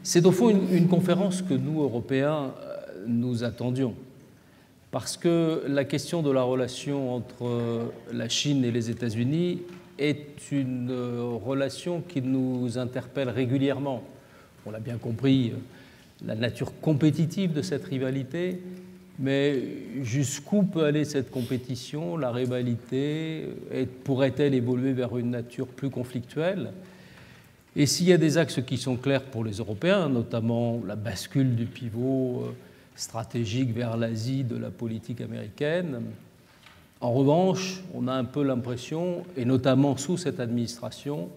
C'est au fond une conférence que nous, Européens, nous attendions. Parce que la question de la relation entre la Chine et les États-Unis est une relation qui nous interpelle régulièrement. On l'a bien compris, la nature compétitive de cette rivalité, mais jusqu'où peut aller cette compétition? La rivalité pourrait-elle évoluer vers une nature plus conflictuelle? Et s'il y a des axes qui sont clairs pour les Européens, notamment la bascule du pivot stratégique vers l'Asie de la politique américaine, en revanche, on a un peu l'impression, et notamment sous cette administration,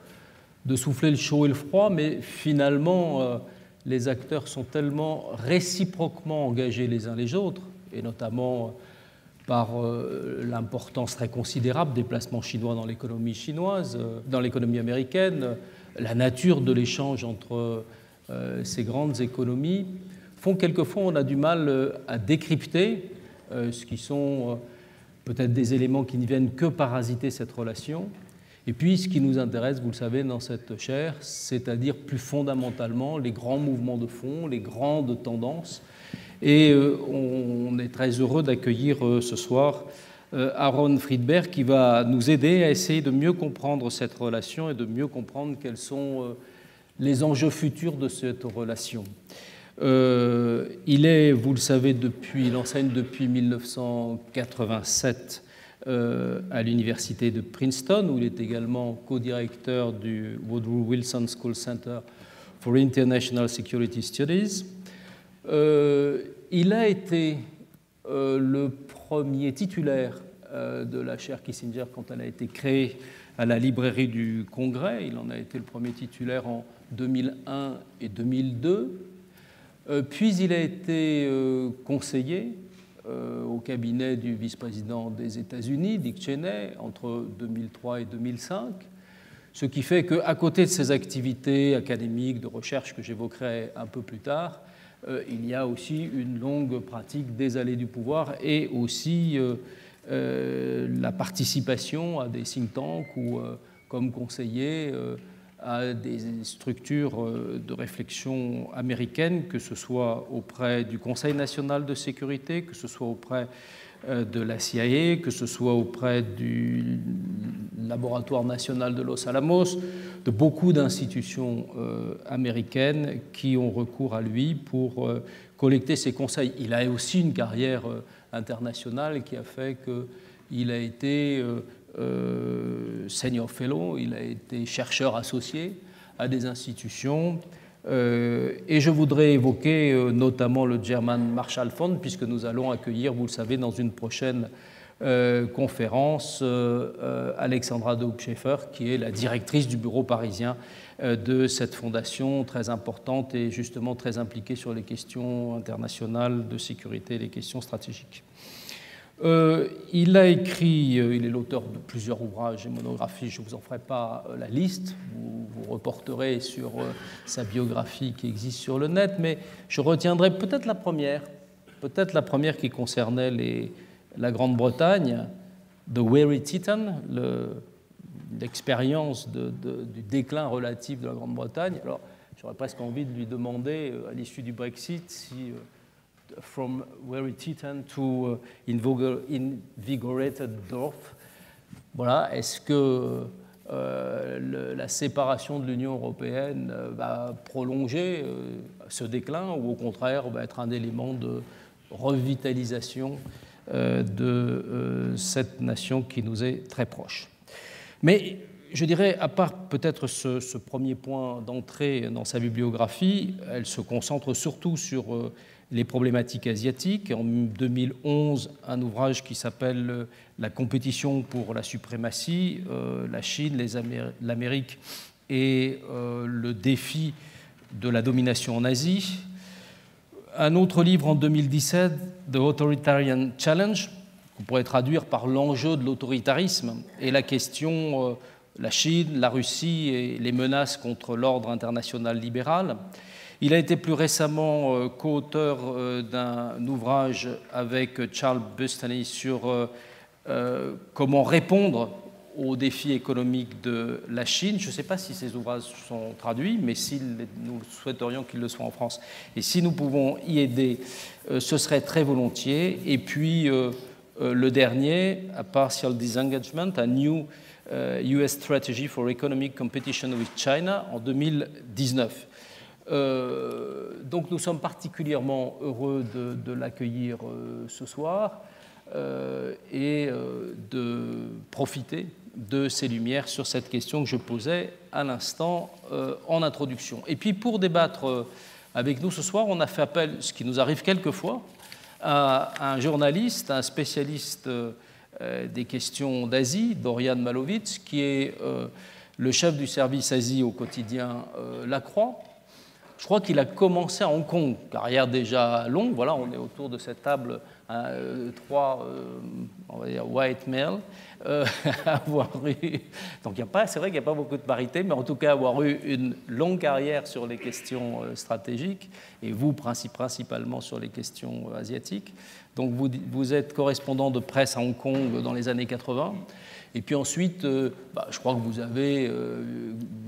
de souffler le chaud et le froid, mais finalement, les acteurs sont tellement réciproquement engagés les uns les autres, et notamment par l'importance très considérable des placements chinois dans l'économie chinoise, dans l'économie américaine, la nature de l'échange entre ces grandes économies, font quelquefois on a du mal à décrypter ce qui sont peut-être des éléments qui ne viennent que parasiter cette relation. Et puis, ce qui nous intéresse, vous le savez, dans cette chaire, c'est-à-dire plus fondamentalement les grands mouvements de fond, les grandes tendances. Et on est très heureux d'accueillir ce soir Aaron Friedberg qui va nous aider à essayer de mieux comprendre cette relation et de mieux comprendre quels sont les enjeux futurs de cette relation. Il est, vous le savez, il enseigne depuis 1987 à l'université de Princeton, où il est également co-directeur du Woodrow Wilson School Center for International Security Studies. Il a été le premier titulaire de la chaire Kissinger quand elle a été créée à la librairie du Congrès. Il en a été le premier titulaire en 2001 et 2002. Puis il a été conseiller au cabinet du vice-président des États-Unis, Dick Cheney, entre 2003 et 2005, ce qui fait qu'à côté de ses activités académiques, de recherche que j'évoquerai un peu plus tard, il y a aussi une longue pratique des allées du pouvoir et aussi la participation à des think tanks ou comme conseiller à des structures de réflexion américaines, que ce soit auprès du Conseil national de sécurité, que ce soit auprès de la CIA, que ce soit auprès du Laboratoire national de Los Alamos, de beaucoup d'institutions américaines qui ont recours à lui pour collecter ses conseils. Il a aussi une carrière internationale qui a fait qu'il a été senior fellow, il a été chercheur associé à des institutions. Et je voudrais évoquer notamment le German Marshall Fund, puisque nous allons accueillir, vous le savez, dans une prochaine conférence, Alexandra de Hoopscheffer, qui est la directrice du bureau parisien de cette fondation très importante et justement très impliquée sur les questions internationales de sécurité et les questions stratégiques. Il a écrit, il est l'auteur de plusieurs ouvrages et monographies, je ne vous en ferai pas la liste, vous reporterez sur sa biographie qui existe sur le net, mais je retiendrai peut-être la première qui concernait la Grande-Bretagne, The Weary Teton, l'expérience du déclin relatif de la Grande-Bretagne. Alors, j'aurais presque envie de lui demander, à l'issue du Brexit, si from Weary Teton to invigorated Dorf. Voilà, est-ce que la séparation de l'Union européenne va prolonger ce déclin ou au contraire va être un élément de revitalisation de cette nation qui nous est très proche? Mais je dirais, à part peut-être ce premier point d'entrée dans sa bibliographie, elle se concentre surtout sur les problématiques asiatiques. En 2011, un ouvrage qui s'appelle « La compétition pour la suprématie, la Chine, l'Amérique et le défi de la domination en Asie ». Un autre livre en 2017, « The Authoritarian Challenge », qu'on pourrait traduire par l'enjeu de l'autoritarisme et la question, la Chine, la Russie et les menaces contre l'ordre international libéral. Il a été plus récemment co-auteur d'un ouvrage avec Charles Bustany sur comment répondre aux défis économiques de la Chine. Je ne sais pas si ces ouvrages sont traduits, mais nous souhaiterions qu'ils le soient en France. Et si nous pouvons y aider, ce serait très volontiers. Et puis, le dernier, A Partial Disengagement, a New US Strategy for Economic Competition with China, en 2019. Donc nous sommes particulièrement heureux de l'accueillir ce soir et de profiter de ces lumières sur cette question que je posais à l'instant en introduction. Et puis pour débattre avec nous ce soir, on a fait appel, ce qui nous arrive quelquefois, à un journaliste, un spécialiste des questions d'Asie, Dorian Malowitz, qui est le chef du service Asie au quotidien La Croix. Je crois qu'il a commencé à Hong Kong, carrière déjà longue. Voilà, on est autour de cette table, trois, on va dire, white males, avoir eu. Donc, c'est vrai qu'il n'y a pas beaucoup de parité, mais en tout cas, avoir eu une longue carrière sur les questions stratégiques, et vous, principalement sur les questions asiatiques. Donc, vous êtes correspondant de presse à Hong Kong dans les années 80. Et puis ensuite, je crois que vous avez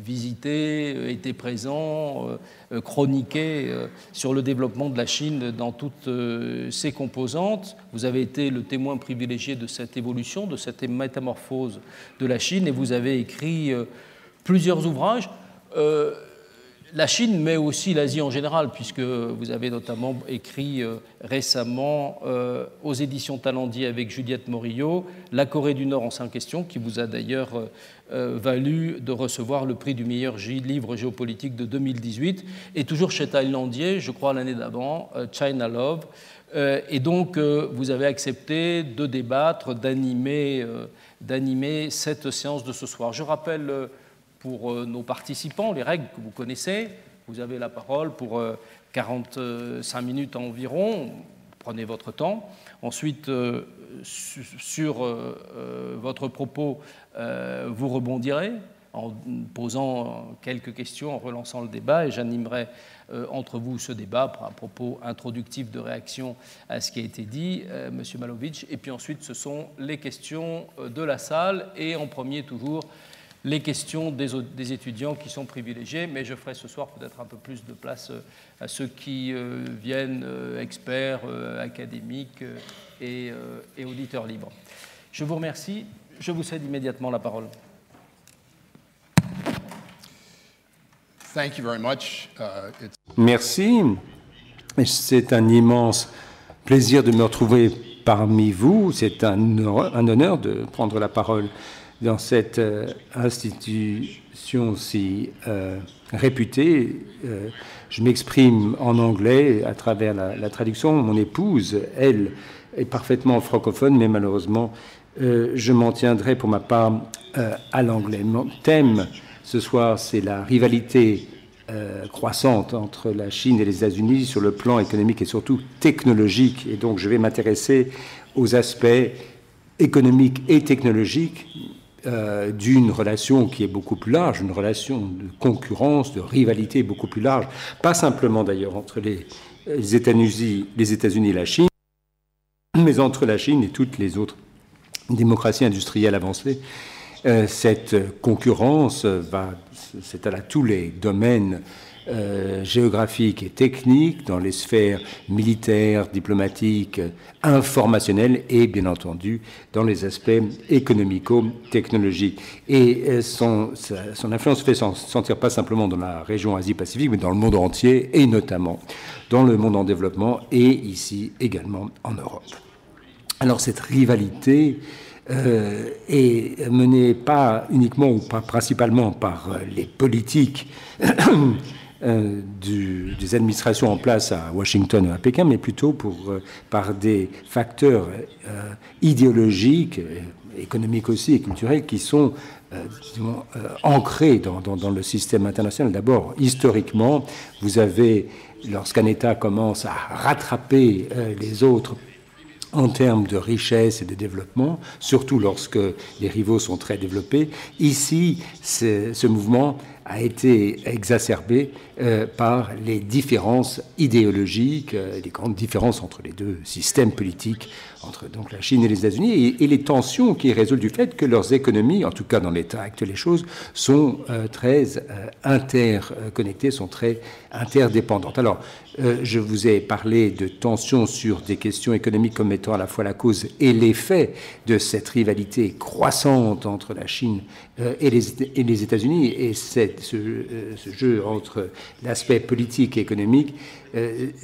visité, été présent, chroniqué sur le développement de la Chine dans toutes ses composantes. Vous avez été le témoin privilégié de cette évolution, de cette métamorphose de la Chine, et vous avez écrit plusieurs ouvrages. La Chine, mais aussi l'Asie en général, puisque vous avez notamment écrit récemment aux éditions Talendier avec Juliette Morillo, La Corée du Nord en 5 questions, qui vous a d'ailleurs valu de recevoir le prix du meilleur livre géopolitique de 2018, et toujours chez Talendier, je crois l'année d'avant, China Love. Et donc, vous avez accepté de débattre, d'animer cette séance de ce soir. Je rappelle pour nos participants les règles que vous connaissez. Vous avez la parole pour 45 minutes environ. Prenez votre temps. Ensuite, sur votre propos, vous rebondirez en posant quelques questions, en relançant le débat, et j'animerai entre vous ce débat par un propos introductif de réaction à ce qui a été dit, M. Malowitz. Et puis ensuite, ce sont les questions de la salle, et en premier toujours les questions des étudiants qui sont privilégiés, mais je ferai ce soir peut-être un peu plus de place à ceux qui viennent, experts, académiques et auditeurs libres. Je vous remercie. Je vous cède immédiatement la parole. Thank you very much. Merci. C'est un immense plaisir de me retrouver parmi vous. C'est un honneur de prendre la parole dans cette institution si réputée. Je m'exprime en anglais à travers la traduction. Mon épouse, elle, est parfaitement francophone, mais malheureusement, je m'en tiendrai pour ma part à l'anglais. Mon thème ce soir, c'est la rivalité croissante entre la Chine et les États-Unis sur le plan économique et surtout technologique. Et donc, je vais m'intéresser aux aspects économiques et technologiques d'une relation qui est beaucoup plus large, une relation de concurrence, de rivalité beaucoup plus large, pas simplement d'ailleurs entre les États-Unis et la Chine, mais entre la Chine et toutes les autres démocraties industrielles avancées. Cette concurrence s'étale à tous les domaines géographiques et techniques, dans les sphères militaires, diplomatiques, informationnelles et, bien entendu, dans les aspects économico-technologiques. Et son influence se fait sentir pas simplement dans la région Asie-Pacifique, mais dans le monde entier, et notamment dans le monde en développement, et ici également en Europe. Alors cette rivalité est menée pas uniquement ou pas principalement par les politiques des administrations en place à Washington ou à Pékin, mais plutôt par des facteurs idéologiques, économiques aussi et culturels qui sont ancrés dans le système international. D'abord, historiquement, vous avez, lorsqu'un État commence à rattraper les autres en termes de richesse et de développement, surtout lorsque les rivaux sont très développés. Ici, ce mouvement a été exacerbée par les différences idéologiques, les grandes différences entre les deux systèmes politiques, entre donc la Chine et les États-Unis, et les tensions qui résultent du fait que leurs économies, en tout cas dans l'état actuel des choses, sont très interconnectées, sont très interdépendantes. Alors, je vous ai parlé de tensions sur des questions économiques comme étant à la fois la cause et l'effet de cette rivalité croissante entre la Chine et les États-Unis, et ce jeu entre l'aspect politique et économique,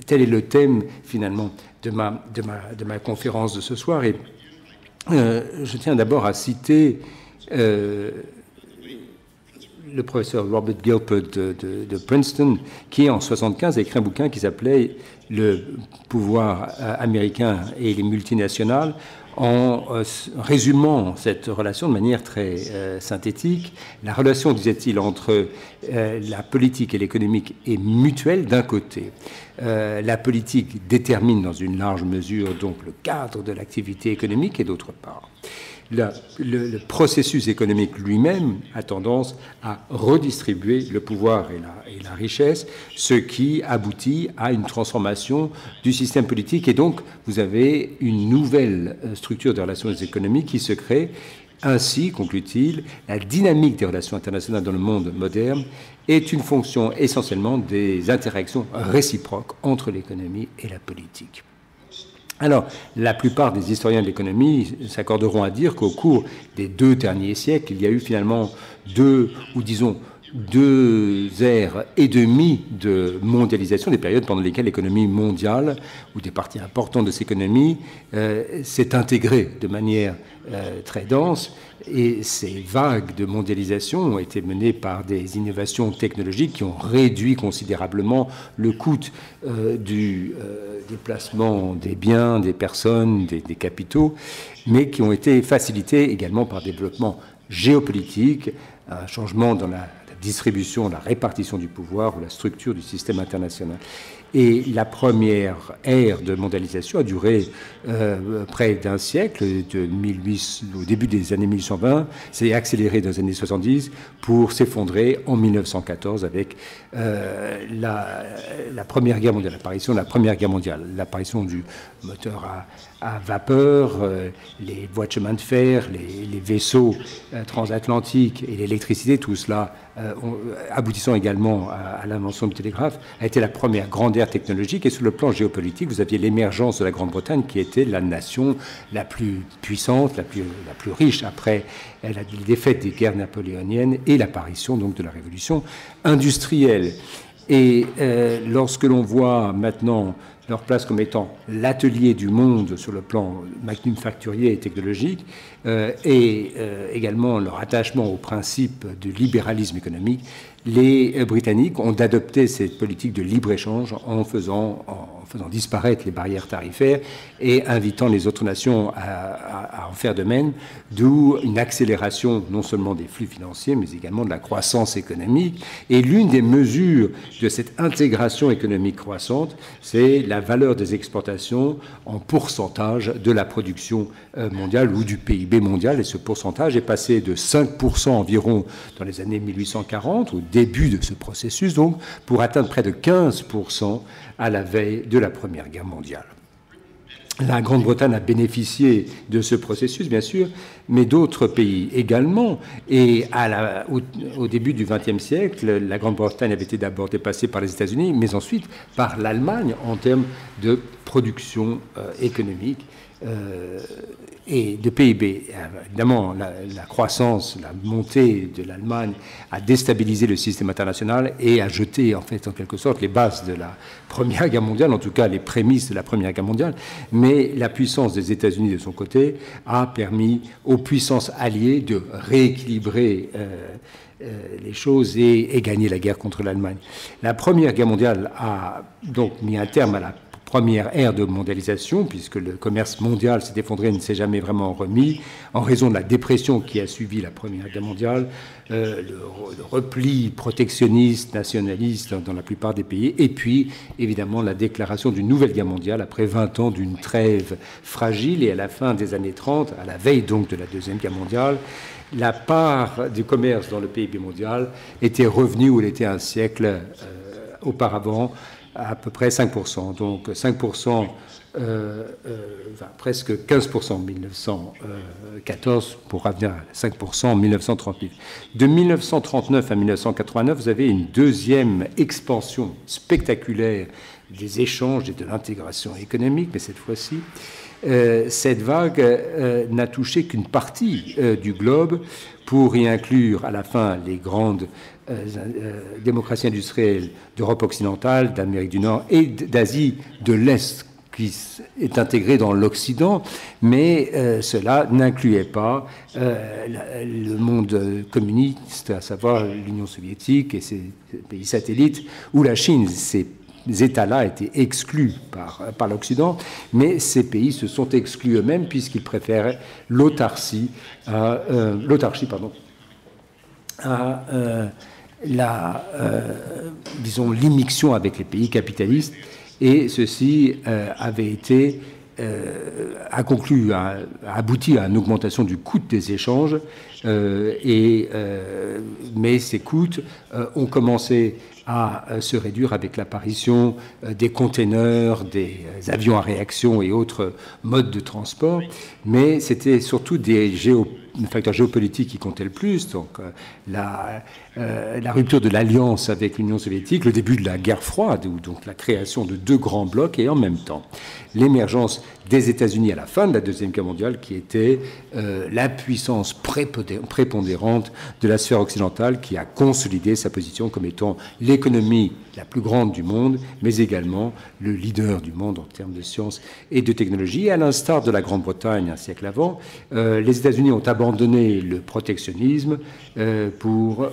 tel est le thème finalement de ma conférence de ce soir. Et je tiens d'abord à citer le professeur Robert Gilpert de Princeton, qui en 1975 a écrit un bouquin qui s'appelait « Le pouvoir américain et les multinationales », en résumant cette relation de manière très synthétique. La relation, disait-il, entre la politique et l'économique est mutuelle d'un côté. La politique détermine dans une large mesure donc le cadre de l'activité économique, et d'autre part, le processus économique lui-même a tendance à redistribuer le pouvoir et la richesse, ce qui aboutit à une transformation du système politique. Et donc, vous avez une nouvelle structure des relations économiques qui se crée. Ainsi, conclut-il, la dynamique des relations internationales dans le monde moderne est une fonction essentiellement des interactions réciproques entre l'économie et la politique. Alors, la plupart des historiens de l'économie s'accorderont à dire qu'au cours des 2 derniers siècles, il y a eu finalement 2 ères et demie de mondialisation, des périodes pendant lesquelles l'économie mondiale, ou des parties importantes de cette économie, s'est intégrée de manière très dense. Et ces vagues de mondialisation ont été menées par des innovations technologiques qui ont réduit considérablement le coût du déplacement des biens, des personnes, des capitaux, mais qui ont été facilitées également par développement géopolitique, un changement dans la distribution, la répartition du pouvoir ou la structure du système international. Et la première ère de mondialisation a duré près d'un siècle, au début des années 1820, s'est accéléré dans les années 70 pour s'effondrer en 1914 avec la Première Guerre mondiale, l'apparition de la Première Guerre mondiale, l'apparition du moteur à vapeur, les voies de chemin de fer, les vaisseaux transatlantiques et l'électricité, tout cela aboutissant également à l'invention du télégraphe, a été la première grande ère technologique. Et sur le plan géopolitique, vous aviez l'émergence de la Grande-Bretagne qui était la nation la plus puissante, la plus riche après la défaite des guerres napoléoniennes et l'apparition donc de la révolution industrielle. Et lorsque l'on voit maintenant leur place comme étant l'atelier du monde sur le plan manufacturier et technologique, et également leur attachement au principe du libéralisme économique, les Britanniques ont adopté cette politique de libre-échange en faisant disparaître les barrières tarifaires et invitant les autres nations à en faire de même, d'où une accélération non seulement des flux financiers, mais également de la croissance économique. Et l'une des mesures de cette intégration économique croissante, c'est la valeur des exportations en pourcentage de la production mondiale ou du PIB mondial. Et ce pourcentage est passé de 5% environ dans les années 1840, au début de ce processus, donc, pour atteindre près de 15% à la veille de la Première Guerre mondiale. La Grande-Bretagne a bénéficié de ce processus, bien sûr, mais d'autres pays également. Et au début du XXe siècle, la Grande-Bretagne avait été d'abord dépassée par les États-Unis, mais ensuite par l'Allemagne en termes de production économique et de PIB. Évidemment, la croissance, la montée de l'Allemagne a déstabilisé le système international et a jeté, en fait, en quelque sorte, les bases de la Première Guerre mondiale, en tout cas les prémices de la Première Guerre mondiale. Mais la puissance des États-Unis, de son côté, a permis aux puissances alliées de rééquilibrer les choses et gagner la guerre contre l'Allemagne. La Première Guerre mondiale a donc mis un terme à la première ère de mondialisation, puisque le commerce mondial s'est effondré et ne s'est jamais vraiment remis, en raison de la dépression qui a suivi la Première Guerre mondiale, le repli protectionniste, nationaliste dans la plupart des pays, et puis évidemment la déclaration d'une nouvelle guerre mondiale après 20 ans d'une trêve fragile, et à la fin des années 30, à la veille donc de la Deuxième Guerre mondiale, la part du commerce dans le PIB mondial était revenue où elle était un siècle auparavant, à peu près 5%. Donc 5%, presque 15% en 1914 pour revenir à 5% en 1938. De 1939 à 1989, vous avez une deuxième expansion spectaculaire des échanges et de l'intégration économique, mais cette fois-ci, cette vague n'a touché qu'une partie du globe pour y inclure à la fin les grandes démocraties industrielles d'Europe occidentale, d'Amérique du Nord et d'Asie de l'Est qui est intégrée dans l'Occident, mais cela n'incluait pas le monde communiste, à savoir l'Union soviétique et ses pays satellites, ou la Chine. Ces États-là étaient exclus par l'Occident, mais ces pays se sont exclus eux-mêmes puisqu'ils préféraient l'autarchie à disons, l'immixtion avec les pays capitalistes, et ceci avait été abouti à une augmentation du coût des échanges, mais ces coûts ont commencé à se réduire avec l'apparition des containers, des avions à réaction et autres modes de transport, mais c'était surtout des facteurs géopolitiques qui comptaient le plus, donc la rupture de l'alliance avec l'Union soviétique, le début de la guerre froide, ou donc la création de deux grands blocs, et en même temps l'émergence des États-Unis à la fin de la Deuxième Guerre mondiale, qui était la puissance prépondérante de la sphère occidentale, qui a consolidé sa position comme étant l'économie la plus grande du monde, mais également le leader du monde en termes de sciences et de technologie. Et à l'instar de la Grande-Bretagne un siècle avant, les États-Unis ont abandonné le protectionnisme pour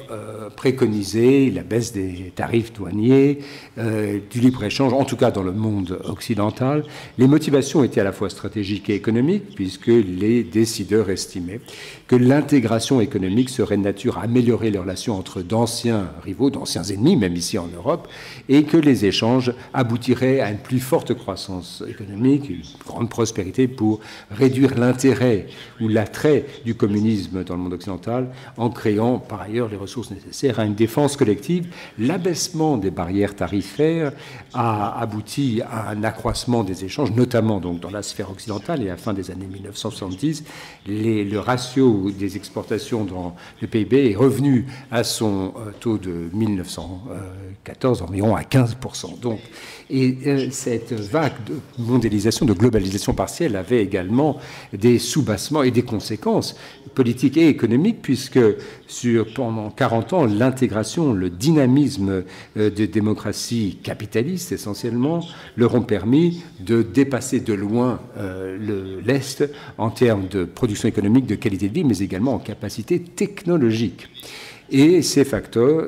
préconiser la baisse des tarifs douaniers, du libre-échange, en tout cas dans le monde occidental. Les motivations étaient à la fois stratégiques et économiques, puisque les décideurs estimaient que l'intégration économique serait de nature à améliorer les relations entre d'anciens rivaux, d'anciens ennemis, même ici en Europe, et que les échanges aboutiraient à une plus forte croissance économique, une grande prospérité pour réduire l'intérêt ou l'attrait du communisme dans le monde occidental, en créant par ailleurs les ressources nécessaires à une défense collective. L'abaissement des barrières tarifaires a abouti à un accroissement des échanges, notamment donc dans la sphère occidentale, et à la fin des années 1970, le ratio des exportations dans le PIB est revenu à son taux de 1914, environ à 15%. Donc, cette vague de mondialisation, de globalisation partielle avait également des soubassements et des conséquences politiques et économiques, puisque pendant 40 ans, l'intégration, le dynamisme des démocraties capitalistes essentiellement leur ont permis de dépasser de loin l'Est en termes de production économique, de qualité de vie, mais également en capacité technologique. Et ces facteurs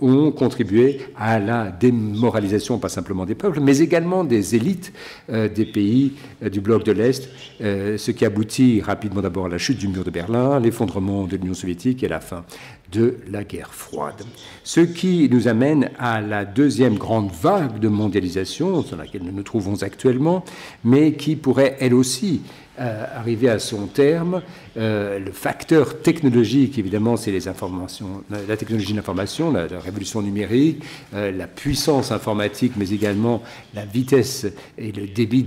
ont contribué à la démoralisation, pas simplement des peuples, mais également des élites des pays du bloc de l'Est, ce qui aboutit rapidement d'abord à la chute du mur de Berlin, l'effondrement de l'Union soviétique et à la fin de la guerre froide. Ce qui nous amène à la deuxième grande vague de mondialisation, sur laquelle nous nous trouvons actuellement, mais qui pourrait, elle aussi, arriver à son terme. Le facteur technologique, évidemment, c'est les informations, la technologie de l'information, la révolution numérique, la puissance informatique, mais également la vitesse et le débit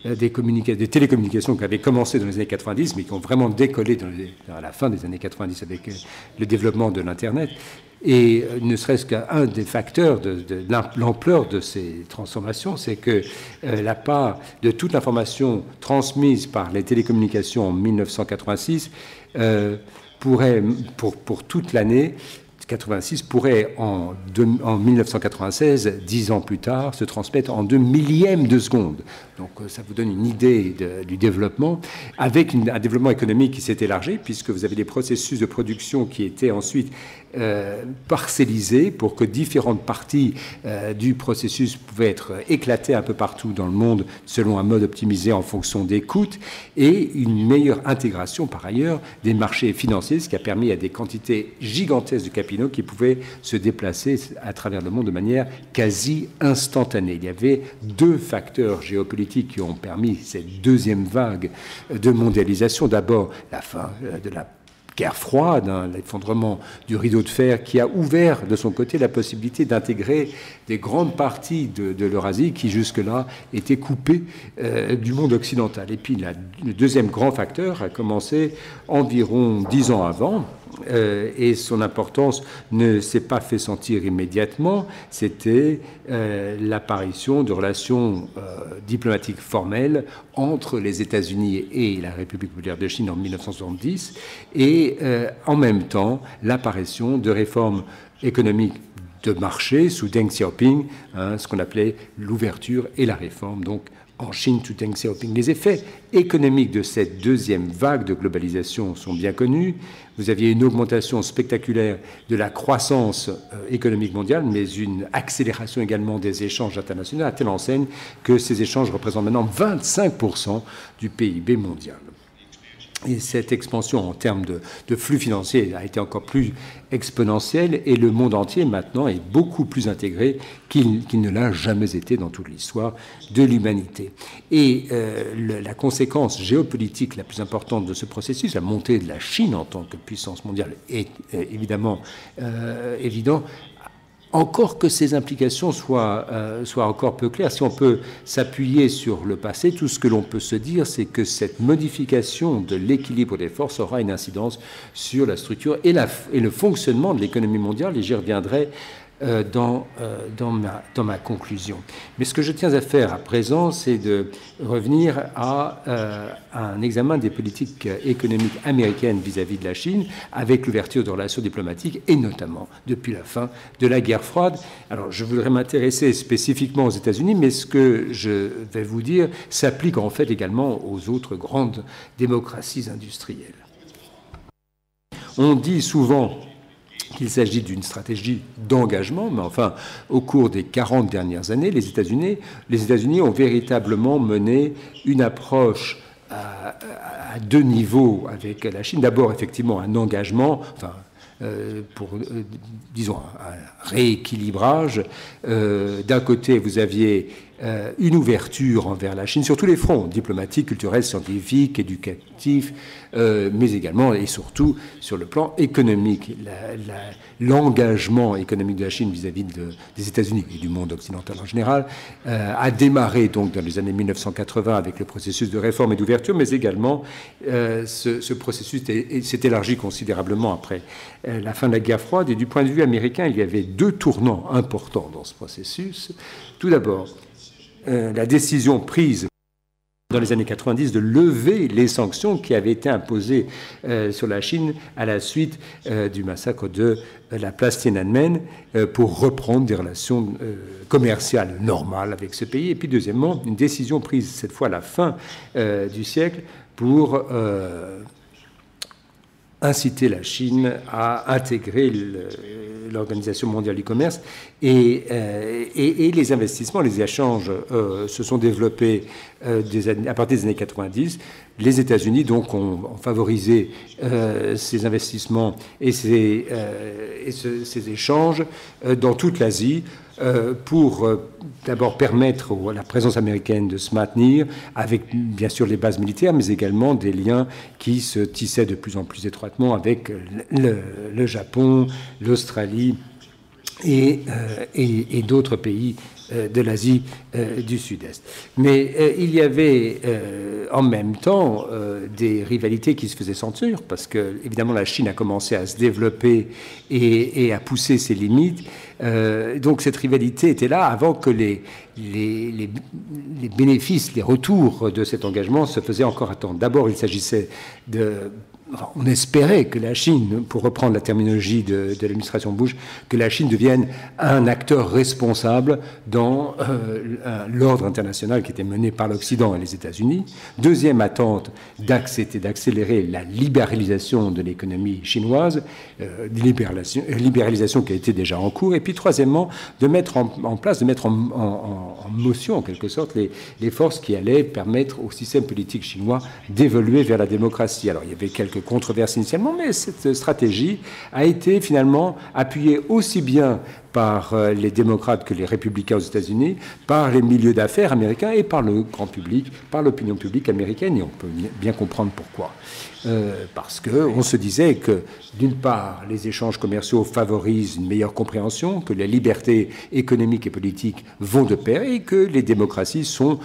des télécommunications qui avaient commencé dans les années 90, mais qui ont vraiment décollé à la fin des années 90 avec le développement de l'Internet. Et ne serait-ce qu'un des facteurs de l'ampleur de ces transformations, c'est que la part de toute l'information transmise par les télécommunications en 1986 pourrait, pour toute l'année, 86 pourrait en 1996, 10 ans plus tard, se transmettre en 2 millièmes de seconde. Donc ça vous donne une idée du développement, avec un développement économique qui s'est élargi, puisque vous avez des processus de production qui étaient ensuite parcellisés pour que différentes parties du processus pouvaient être éclatées un peu partout dans le monde selon un mode optimisé en fonction des coûts, et une meilleure intégration par ailleurs des marchés financiers, ce qui a permis à des quantités gigantesques de capitaux qui pouvaient se déplacer à travers le monde de manière quasi instantanée. Il y avait deux facteurs géopolitiques qui ont permis cette deuxième vague de mondialisation. D'abord, la fin de la guerre froide, l'effondrement du rideau de fer qui a ouvert de son côté la possibilité d'intégrer des grandes parties de l'Eurasie qui jusque-là étaient coupées du monde occidental. Et puis le deuxième grand facteur a commencé environ 10 ans avant, et son importance ne s'est pas fait sentir immédiatement. C'était l'apparition de relations diplomatiques formelles entre les États-Unis et la République populaire de Chine en 1970, et en même temps l'apparition de réformes économiques de marché sous Deng Xiaoping, ce qu'on appelait l'ouverture et la réforme, donc en Chine sous Deng Xiaoping. Les effets économiques de cette deuxième vague de globalisation sont bien connus. Vous aviez une augmentation spectaculaire de la croissance économique mondiale, mais une accélération également des échanges internationaux, à telle enseigne que ces échanges représentent maintenant 25% du PIB mondial. Et cette expansion en termes de flux financiers a été encore plus exponentielle, et le monde entier maintenant est beaucoup plus intégré qu'il ne l'a jamais été dans toute l'histoire de l'humanité. Et la conséquence géopolitique la plus importante de ce processus, la montée de la Chine en tant que puissance mondiale, est évidemment évident. Encore que ces implications soient encore peu claires, si on peut s'appuyer sur le passé, tout ce que l'on peut se dire, c'est que cette modification de l'équilibre des forces aura une incidence sur la structure et le fonctionnement de l'économie mondiale, et j'y reviendrai dans ma conclusion. Mais ce que je tiens à faire à présent, c'est de revenir à un examen des politiques économiques américaines vis-à-vis de la Chine, avec l'ouverture de relations diplomatiques, et notamment depuis la fin de la guerre froide. Alors, je voudrais m'intéresser spécifiquement aux États-Unis, mais ce que je vais vous dire s'applique en fait également aux autres grandes démocraties industrielles. On dit souvent qu'il s'agit d'une stratégie d'engagement, mais enfin, au cours des 40 dernières années, les États-Unis ont véritablement mené une approche à deux niveaux avec la Chine. D'abord, effectivement, un engagement, pour, disons, un rééquilibrage. D'un côté, vous aviez une ouverture envers la Chine sur tous les fronts, diplomatique, culturel, scientifique, éducatif, mais également et surtout sur le plan économique. L'engagement économique de la Chine vis-à-vis des États-Unis et du monde occidental en général a démarré donc dans les années 1980 avec le processus de réforme et d'ouverture, mais également ce processus s'est élargi considérablement après la fin de la guerre froide. Et du point de vue américain, il y avait deux tournants importants dans ce processus. Tout d'abord, la décision prise dans les années 90 de lever les sanctions qui avaient été imposées sur la Chine à la suite du massacre de la place Tiananmen pour reprendre des relations commerciales normales avec ce pays. Et puis deuxièmement, une décision prise cette fois à la fin du siècle pour inciter la Chine à intégrer l'Organisation mondiale du commerce, et les investissements, les échanges se sont développés à partir des années 90. Les États-Unis donc ont favorisé ces investissements et ces échanges dans toute l'Asie, pour d'abord permettre à la présence américaine de se maintenir, avec bien sûr les bases militaires, mais également des liens qui se tissaient de plus en plus étroitement avec le Japon, l'Australie et d'autres pays de l'Asie du Sud-Est. Mais il y avait en même temps des rivalités qui se faisaient sentir, parce que évidemment la Chine a commencé à se développer et à pousser ses limites. Donc cette rivalité était là avant que les bénéfices, les retours de cet engagement se faisaient encore attendre. D'abord, il s'agissait on espérait que la Chine, pour reprendre la terminologie de l'administration Bush, que la Chine devienne un acteur responsable dans l'ordre international qui était mené par l'Occident et les États-Unis. Deuxième attente, c'était d'accélérer la libéralisation de l'économie chinoise, libéralisation qui a été déjà en cours. Et puis troisièmement, de mettre en place, de mettre en motion en quelque sorte les forces qui allaient permettre au système politique chinois d'évoluer vers la démocratie. Alors il y avait quelques controverses initialement, mais cette stratégie a été finalement appuyée aussi bien par les démocrates que les républicains aux États-Unis, par les milieux d'affaires américains et par le grand public, par l'opinion publique américaine, et on peut bien comprendre pourquoi. Parce qu'on se disait que, d'une part, les échanges commerciaux favorisent une meilleure compréhension, que les libertés économiques et politiques vont de pair, et que les démocraties sont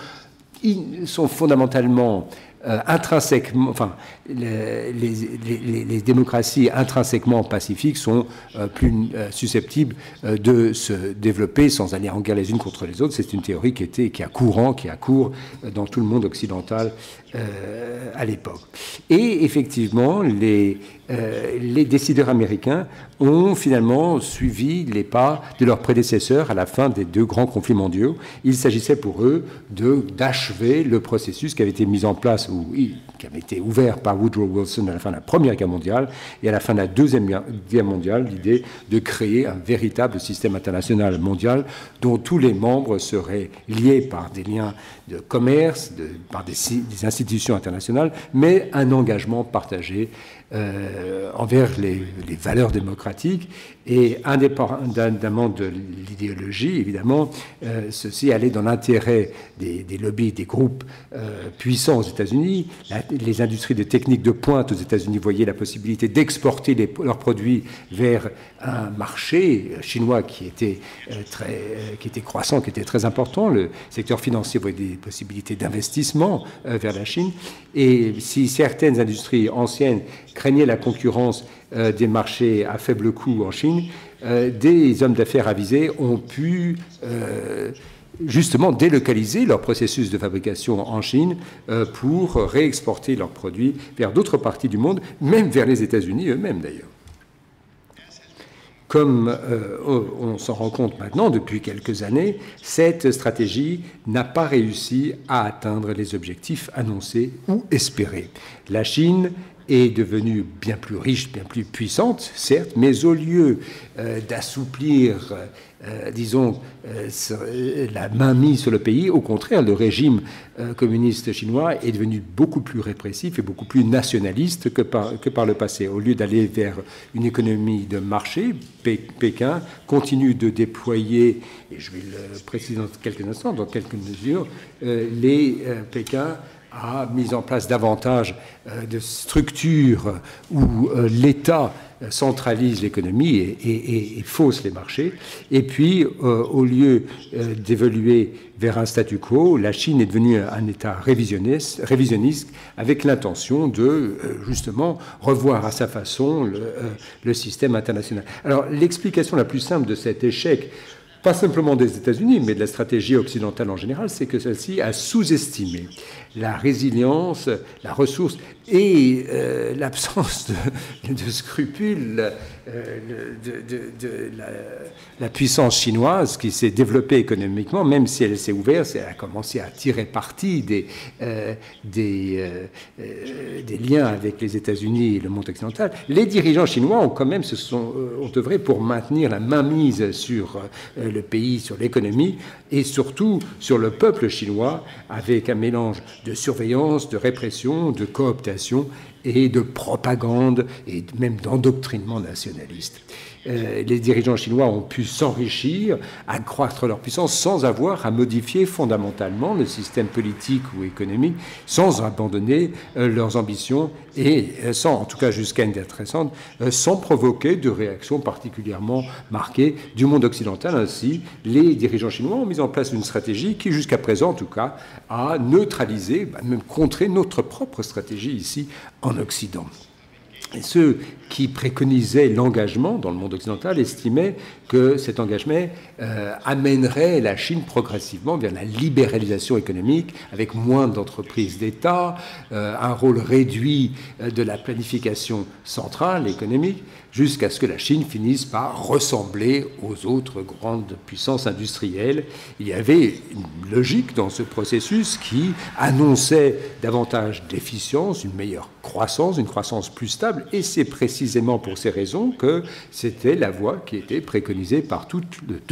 fondamentalement intrinsèquement, enfin, les démocraties intrinsèquement pacifiques sont plus susceptibles de se développer sans aller en guerre les unes contre les autres. C'est une théorie qui a cours dans tout le monde occidental à l'époque. Et effectivement, les décideurs américains ont finalement suivi les pas de leurs prédécesseurs à la fin des deux grands conflits mondiaux. Il s'agissait pour eux d'achever le processus qui avait été mis en place, qui avait été ouvert par Woodrow Wilson à la fin de la Première Guerre mondiale et à la fin de la Deuxième Guerre mondiale, l'idée de créer un véritable système international mondial dont tous les membres seraient liés par des liens de commerce, par des institutions internationales, mais un engagement partagé envers les valeurs démocratiques. Et indépendamment de l'idéologie, évidemment, ceci allait dans l'intérêt des lobbies, des groupes puissants aux États-Unis. Les industries de techniques de pointe aux États-Unis voyaient la possibilité d'exporter leurs produits vers un marché chinois qui était croissant, qui était très important. Le secteur financier voyait des possibilités d'investissement vers la Chine. Et si certaines industries anciennes craignaient la concurrence des marchés à faible coût en Chine, des hommes d'affaires avisés ont pu justement délocaliser leur processus de fabrication en Chine pour réexporter leurs produits vers d'autres parties du monde, même vers les États-Unis eux-mêmes d'ailleurs. Comme on s'en rend compte maintenant depuis quelques années, cette stratégie n'a pas réussi à atteindre les objectifs annoncés ou espérés. La Chine est devenue bien plus riche, bien plus puissante, certes, mais au lieu d'assouplir, disons, la main mise sur le pays, au contraire, le régime communiste chinois est devenu beaucoup plus répressif et beaucoup plus nationaliste que par le passé. Au lieu d'aller vers une économie de marché, Pékin continue de déployer, et je vais le préciser dans quelques instants, dans quelques mesures, Pékin a mis en place davantage de structures où l'État centralise l'économie et fausse les marchés. Et puis, au lieu d'évoluer vers un statu quo, la Chine est devenue un État révisionniste avec l'intention de, justement, revoir à sa façon le système international. Alors, l'explication la plus simple de cet échec, pas simplement des États-Unis, mais de la stratégie occidentale en général, c'est que celle-ci a sous-estimé la résilience, la ressource et l'absence de scrupules de la puissance chinoise qui s'est développée économiquement, même si elle s'est ouverte, elle a commencé à tirer parti des liens avec les États-Unis et le monde occidental. Les dirigeants chinois ont quand même ont œuvré pour maintenir la mainmise sur le pays, sur l'économie et surtout sur le peuple chinois, avec un mélange de surveillance, de répression, de cooptation et de propagande et même d'endoctrinement nationaliste. Les dirigeants chinois ont pu s'enrichir, accroître leur puissance sans avoir à modifier fondamentalement le système politique ou économique, sans abandonner leurs ambitions et sans, en tout cas jusqu'à une date récente, sans provoquer de réactions particulièrement marquées du monde occidental. Ainsi, les dirigeants chinois ont mis en place une stratégie qui, jusqu'à présent en tout cas, a neutralisé, même contré notre propre stratégie ici en Occident. Et ceux qui préconisaient l'engagement dans le monde occidental estimaient que cet engagement amènerait la Chine progressivement vers la libéralisation économique, avec moins d'entreprises d'État, un rôle réduit de la planification centrale économique, jusqu'à ce que la Chine finisse par ressembler aux autres grandes puissances industrielles. Il y avait une logique dans ce processus qui annonçait davantage d'efficience, une meilleure croissance, une croissance plus stable, et c'est précisément pour ces raisons que c'était la voie qui était préconisée par tous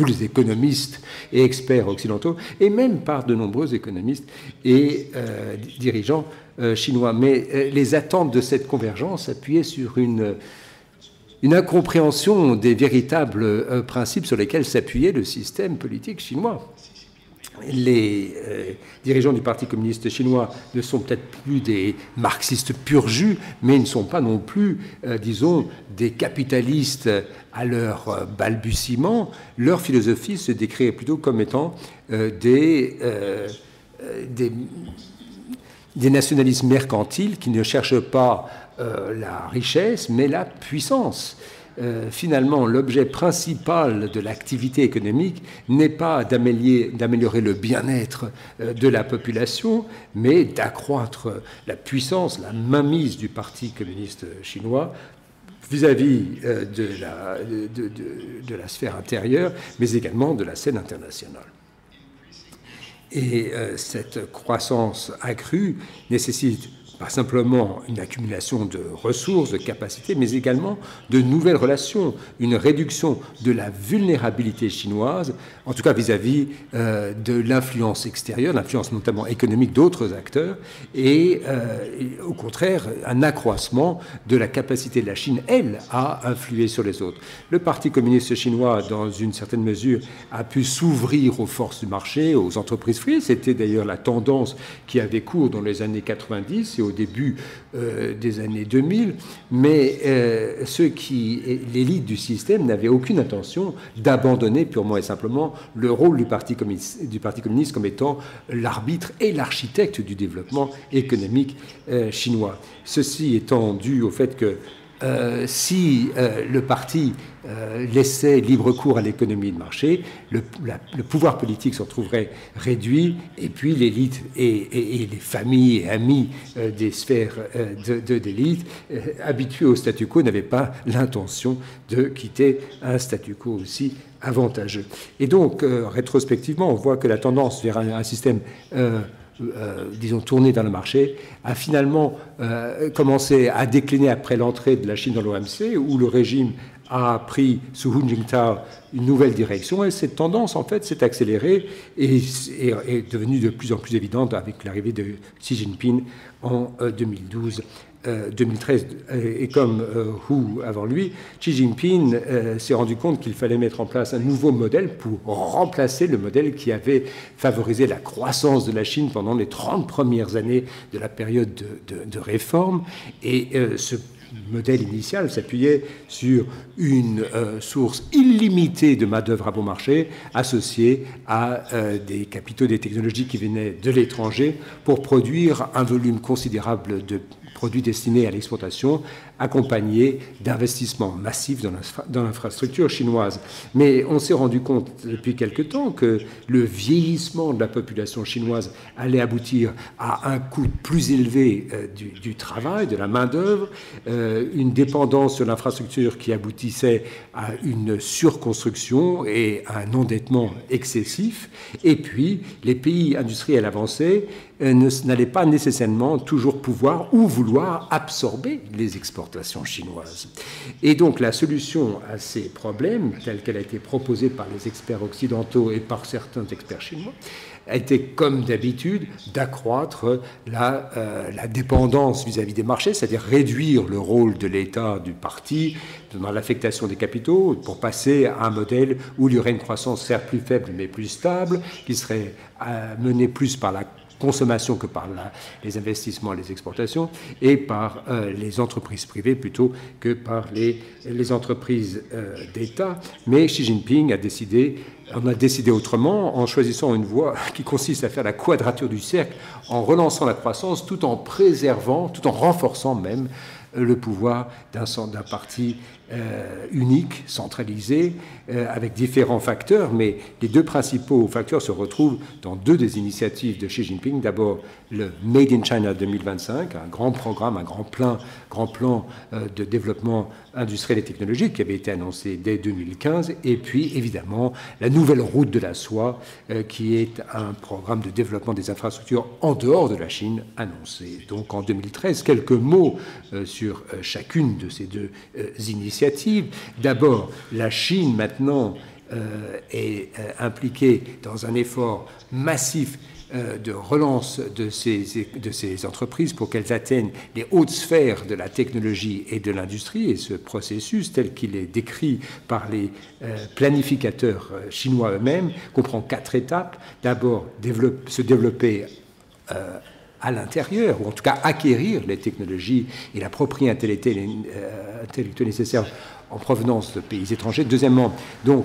les économistes et experts occidentaux, et même par de nombreux économistes et dirigeants chinois. Mais les attentes de cette convergence appuyaient sur une incompréhension des véritables principes sur lesquels s'appuyait le système politique chinois. Les dirigeants du Parti communiste chinois ne sont peut-être plus des marxistes pur jus, mais ils ne sont pas non plus, disons, des capitalistes à leur balbutiement. Leur philosophie se décrit plutôt comme étant des nationalistes mercantiles qui ne cherchent pas la richesse, mais la puissance. Finalement, l'objet principal de l'activité économique n'est pas d'améliorer le bien-être de la population, mais d'accroître la puissance, la mainmise du Parti communiste chinois vis-à-vis de la sphère intérieure, mais également de la scène internationale. Et cette croissance accrue nécessite pas simplement une accumulation de ressources, de capacités, mais également de nouvelles relations, une réduction de la vulnérabilité chinoise, en tout cas vis-à-vis de l'influence extérieure, l'influence notamment économique d'autres acteurs, et au contraire, un accroissement de la capacité de la Chine, elle, à influer sur les autres. Le Parti communiste chinois, dans une certaine mesure, a pu s'ouvrir aux forces du marché, aux entreprises privées. C'était d'ailleurs la tendance qui avait cours dans les années 90 et au début des années 2000, mais l'élite du système n'avait aucune intention d'abandonner purement et simplement le rôle du Parti communiste comme étant l'arbitre et l'architecte du développement économique chinois. Ceci étant dû au fait que si le parti laissait libre cours à l'économie de marché, le pouvoir politique se retrouverait réduit, et puis l'élite et les familles et amis des sphères d'élite, habitués au statu quo, n'avaient pas l'intention de quitter un statu quo aussi avantageux. Et donc, rétrospectivement, on voit que la tendance vers un système disons, tourné dans le marché, a finalement commencé à décliner après l'entrée de la Chine dans l'OMC, où le régime a pris, sous Hu Jintao, une nouvelle direction, et cette tendance, en fait, s'est accélérée et est devenue de plus en plus évidente avec l'arrivée de Xi Jinping en 2012. 2013, et comme Hu avant lui, Xi Jinping s'est rendu compte qu'il fallait mettre en place un nouveau modèle pour remplacer le modèle qui avait favorisé la croissance de la Chine pendant les 30 premières années de la période de réforme. Et ce modèle initial s'appuyait sur une source illimitée de main-d'œuvre à bon marché associée à des capitaux, des technologies qui venaient de l'étranger pour produire un volume considérable de produits destinés à l'exportation, accompagnés d'investissements massifs dans l'infrastructure chinoise. Mais on s'est rendu compte depuis quelque temps que le vieillissement de la population chinoise allait aboutir à un coût plus élevé du travail, de la main-d'œuvre, une dépendance sur l'infrastructure qui aboutissait à une surconstruction et à un endettement excessif. Et puis, les pays industriels avancés n'allaient pas nécessairement toujours pouvoir ou vouloir absorber les exportations chinoises. Et donc la solution à ces problèmes, telle qu'elle a été proposée par les experts occidentaux et par certains experts chinois, a été, comme d'habitude, d'accroître la dépendance vis-à-vis des marchés, c'est-à-dire réduire le rôle de l'État, du parti, dans l'affectation des capitaux, pour passer à un modèle où il y aurait une croissance certes plus faible, mais plus stable, qui serait menée plus par la consommation que par les investissements et les exportations, et par les entreprises privées plutôt que par les entreprises d'État. Mais Xi Jinping on a décidé autrement, en choisissant une voie qui consiste à faire la quadrature du cercle, en relançant la croissance tout en préservant, tout en renforçant même le pouvoir d'un parti unique, centralisé, avec différents facteurs, mais les deux principaux facteurs se retrouvent dans deux des initiatives de Xi Jinping. D'abord, le Made in China 2025, un grand programme, un grand plan de développement industriel et technologique qui avait été annoncé dès 2015, et puis évidemment la nouvelle route de la soie, qui est un programme de développement des infrastructures en dehors de la Chine annoncé. Donc en 2013, quelques mots sur chacune de ces deux initiatives. D'abord, la Chine maintenant est impliquée dans un effort massif de relance de ces entreprises pour qu'elles atteignent les hautes sphères de la technologie et de l'industrie. Et ce processus, tel qu'il est décrit par les planificateurs chinois eux-mêmes, comprend 4 étapes. D'abord, se développer à l'intérieur, ou en tout cas acquérir les technologies et la propriété intellectuelle nécessaire en provenance de pays étrangers. Deuxièmement, donc,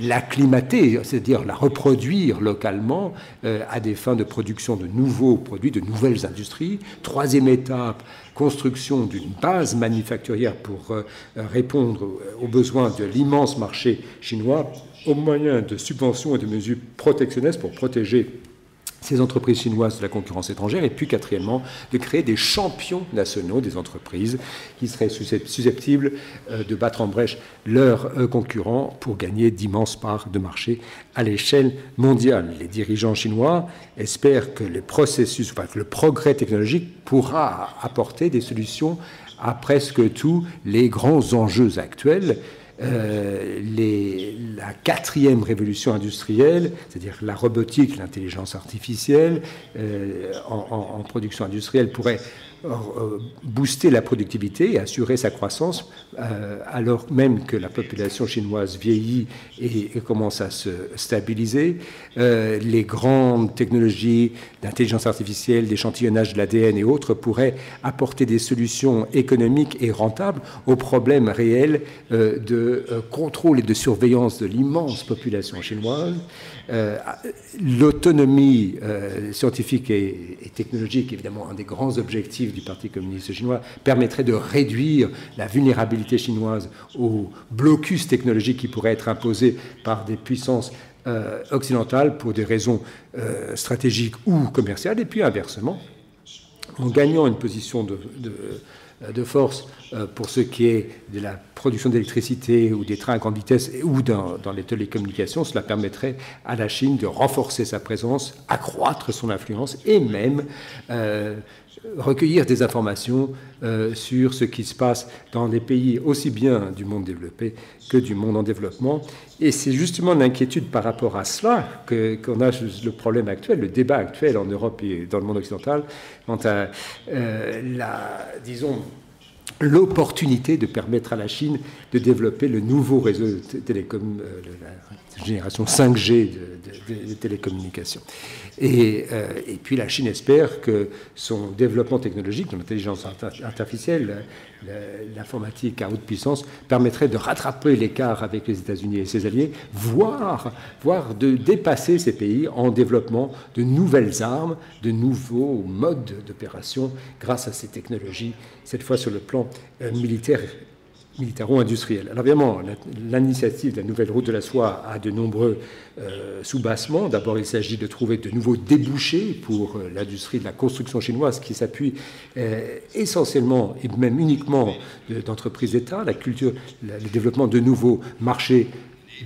l'acclimater, c'est-à-dire la reproduire localement à des fins de production de nouveaux produits, de nouvelles industries. Troisième étape, construction d'une base manufacturière pour répondre aux besoins de l'immense marché chinois au moyen de subventions et de mesures protectionnistes pour protéger ces entreprises chinoises de la concurrence étrangère, et puis quatrièmement, de créer des champions nationaux des entreprises qui seraient susceptibles de battre en brèche leurs concurrents pour gagner d'immenses parts de marché à l'échelle mondiale. Les dirigeants chinois espèrent que le progrès technologique pourra apporter des solutions à presque tous les grands enjeux actuels. La quatrième révolution industrielle, c'est-à-dire la robotique, l'intelligence artificielle en production industrielle, pourrait booster la productivité et assurer sa croissance, alors même que la population chinoise vieillit et commence à se stabiliser. Les grandes technologies d'intelligence artificielle, d'échantillonnage de l'ADN et autres pourraient apporter des solutions économiques et rentables aux problèmes réels de contrôle et de surveillance de l'immense population chinoise. L'autonomie scientifique et technologique, évidemment, un des grands objectifs du Parti communiste chinois, permettrait de réduire la vulnérabilité chinoise aux blocus technologiques qui pourraient être imposés par des puissances occidentales pour des raisons stratégiques ou commerciales, et puis inversement, en gagnant une position de force pour ce qui est de la production d'électricité ou des trains à grande vitesse ou dans les télécommunications, cela permettrait à la Chine de renforcer sa présence, accroître son influence et même recueillir des informations sur ce qui se passe dans les pays aussi bien du monde développé que du monde en développement. Et c'est justement l'inquiétude par rapport à cela qu'on a le problème actuel, le débat actuel en Europe et dans le monde occidental, quant à l'opportunité de permettre à la Chine de développer le nouveau réseau de télécom, la génération 5G de télécommunications. Et puis la Chine espère que son développement technologique, l'intelligence artificielle, l'informatique à haute puissance, permettrait de rattraper l'écart avec les États-Unis et ses alliés, voire de dépasser ces pays en développement de nouvelles armes, de nouveaux modes d'opération grâce à ces technologies, cette fois sur le plan militaro-industriel. Alors évidemment, l'initiative de la nouvelle route de la soie a de nombreux soubassements. D'abord, il s'agit de trouver de nouveaux débouchés pour l'industrie de la construction chinoise qui s'appuie essentiellement et même uniquement d'entreprises d'État, le développement de nouveaux marchés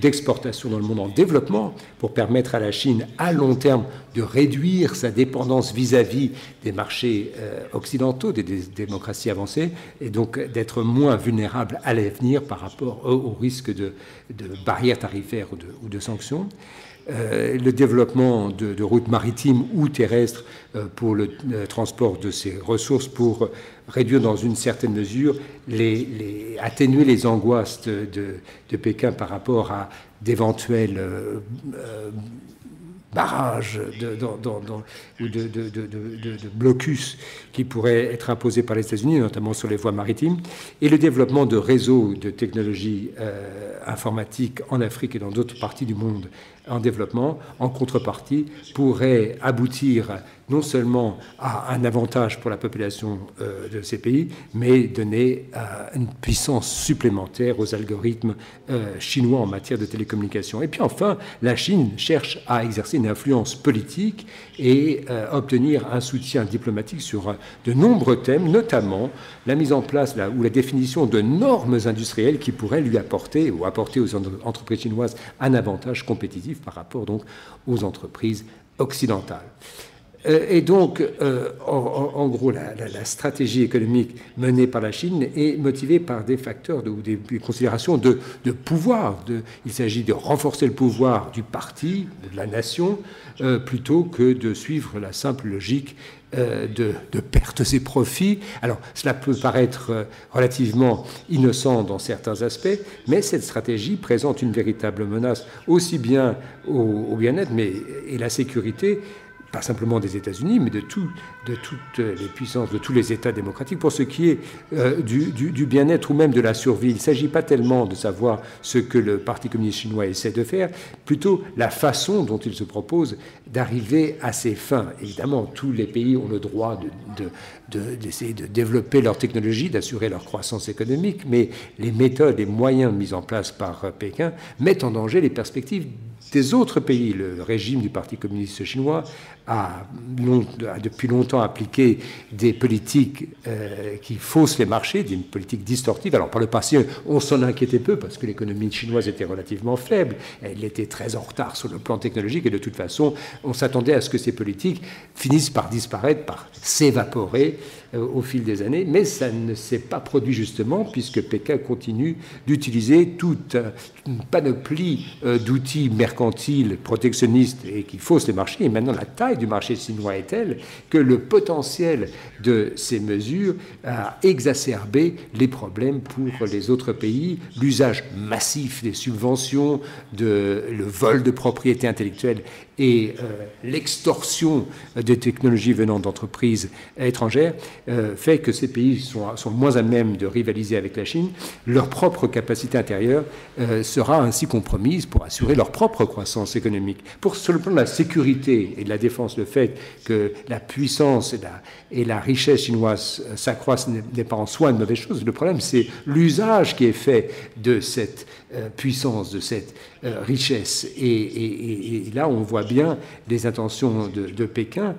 d'exportation dans le monde en développement pour permettre à la Chine à long terme de réduire sa dépendance vis-à-vis des marchés occidentaux, des démocraties avancées, et donc d'être moins vulnérable à l'avenir par rapport au risque de barrières tarifaires ou de sanctions. Le développement de routes maritimes ou terrestres pour le transport de ces ressources pour réduire dans une certaine mesure, atténuer les angoisses de Pékin par rapport à d'éventuels barrages ou de blocus qui pourraient être imposés par les États-Unis, notamment sur les voies maritimes, et le développement de réseaux de technologies informatiques en Afrique et dans d'autres parties du monde en développement, en contrepartie, pourrait aboutir non seulement à un avantage pour la population de ces pays, mais donner une puissance supplémentaire aux algorithmes chinois en matière de télécommunications. Et puis enfin, la Chine cherche à exercer une influence politique et obtenir un soutien diplomatique sur de nombreux thèmes, notamment la mise en place ou la définition de normes industrielles qui pourraient lui apporter ou apporter aux entreprises chinoises un avantage compétitif par rapport donc aux entreprises occidentales. Et donc, en gros, la stratégie économique menée par la Chine est motivée par des facteurs ou des considérations de pouvoir. Il s'agit de renforcer le pouvoir du parti, de la nation, plutôt que de suivre la simple logique de pertes et profits. Alors, cela peut paraître relativement innocent dans certains aspects, mais cette stratégie présente une véritable menace aussi bien au bien-être et la sécurité, pas simplement des États-Unis, mais de toutes les puissances, de tous les États démocratiques, pour ce qui est du bien-être ou même de la survie. Il ne s'agit pas tellement de savoir ce que le Parti communiste chinois essaie de faire, plutôt la façon dont il se propose d'arriver à ses fins. Évidemment, tous les pays ont le droit d'essayer de développer leur technologie, d'assurer leur croissance économique, mais les méthodes et moyens mis en place par Pékin mettent en danger les perspectives des autres pays. Le régime du Parti communiste chinois a depuis longtemps appliqué des politiques qui faussent les marchés, des politiques distorsives. Alors par le passé, on s'en inquiétait peu parce que l'économie chinoise était relativement faible. Elle était très en retard sur le plan technologique et de toute façon, on s'attendait à ce que ces politiques finissent par disparaître, par s'évaporer au fil des années. Mais ça ne s'est pas produit justement puisque Pékin continue d'utiliser toute une panoplie d'outils mercantiles, protectionnistes et qui faussent les marchés. Et maintenant, la taille du marché chinois est telle que le potentiel de ces mesures a exacerbé les problèmes pour les autres pays. L'usage massif des subventions, le vol de propriété intellectuelle et l'extorsion des technologies venant d'entreprises étrangères fait que ces pays sont moins à même de rivaliser avec la Chine. Leur propre capacité intérieure sera ainsi compromise pour assurer leur propre croissance économique. Sur le plan de la sécurité et de la défense, le fait que la puissance et la richesse chinoise s'accroissent n'est pas en soi une mauvaise chose. Le problème, c'est l'usage qui est fait de cette puissance, de cette richesse. Et là, on voit bien les intentions de Pékin,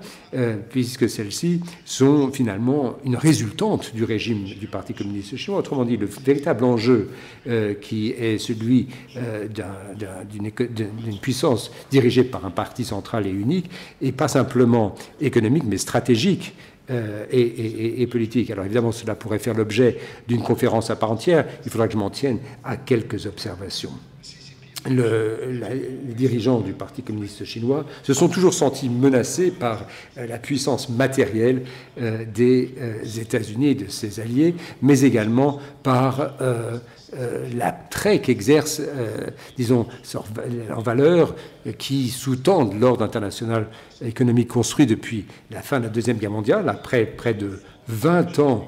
puisque celles-ci sont finalement une résultante du régime du Parti communiste chinois. Autrement dit, le véritable enjeu qui est celui d'une puissance dirigée par un parti central et unique, et pas simplement économique, mais stratégique et politique. Alors évidemment, cela pourrait faire l'objet d'une conférence à part entière. Il faudra que je m'en tienne à quelques observations. Les dirigeants du Parti communiste chinois se sont toujours sentis menacés par la puissance matérielle des États-Unis et de ses alliés, mais également par l'attrait qu'exercent, disons, leurs valeurs qui sous-tendent l'ordre international économique construit depuis la fin de la Deuxième Guerre mondiale, après près de 20 ans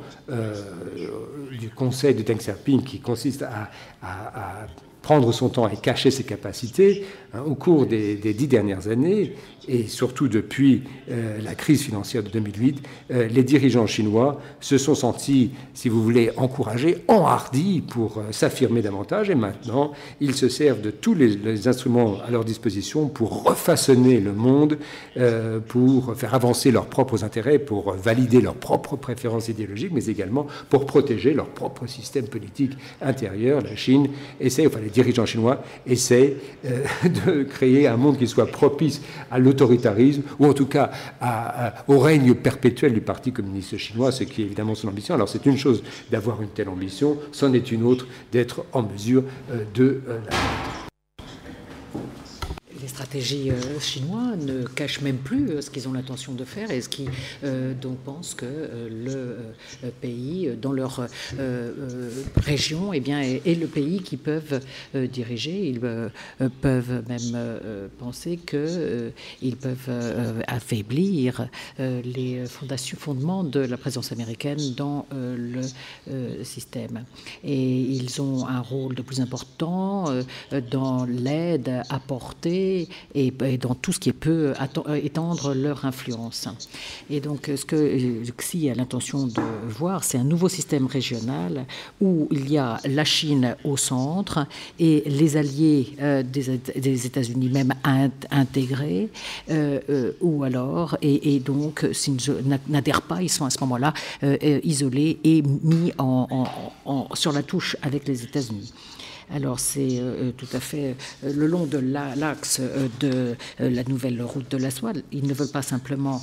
du Conseil de Deng Xiaoping qui consiste à prendre son temps et cacher ses capacités. Au cours des 10 dernières années, et surtout depuis la crise financière de 2008, les dirigeants chinois se sont sentis, si vous voulez, encouragés, enhardis pour s'affirmer davantage, et maintenant, ils se servent de tous les instruments à leur disposition pour refaçonner le monde, pour faire avancer leurs propres intérêts, pour valider leurs propres préférences idéologiques, mais également pour protéger leur propre système politique intérieur. La Chine essaie, enfin les dirigeants chinois essaient de créer un monde qui soit propice à l'autoritarisme, ou en tout cas au règne perpétuel du Parti communiste chinois, ce qui est évidemment son ambition. Alors c'est une chose d'avoir une telle ambition, c'en est une autre d'être en mesure de la stratégie chinoise ne cache même plus ce qu'ils ont l'intention de faire et ce qui donc pensent que le pays, dans leur région, eh bien, est le pays qu'ils peuvent diriger. Ils peuvent même penser qu'ils peuvent affaiblir les fondements de la présence américaine dans le système. Et ils ont un rôle de plus important dans l'aide apportée et dans tout ce qui peut étendre leur influence. Et donc, ce que Xi a l'intention de voir, c'est un nouveau système régional où il y a la Chine au centre et les alliés des États-Unis même intégrés, ou alors, et donc, s'ils n'adhèrent pas, ils sont à ce moment-là isolés et mis sur la touche avec les États-Unis. Alors c'est tout à fait le long de l'axe de la nouvelle route de la soie. Ils ne veulent pas simplement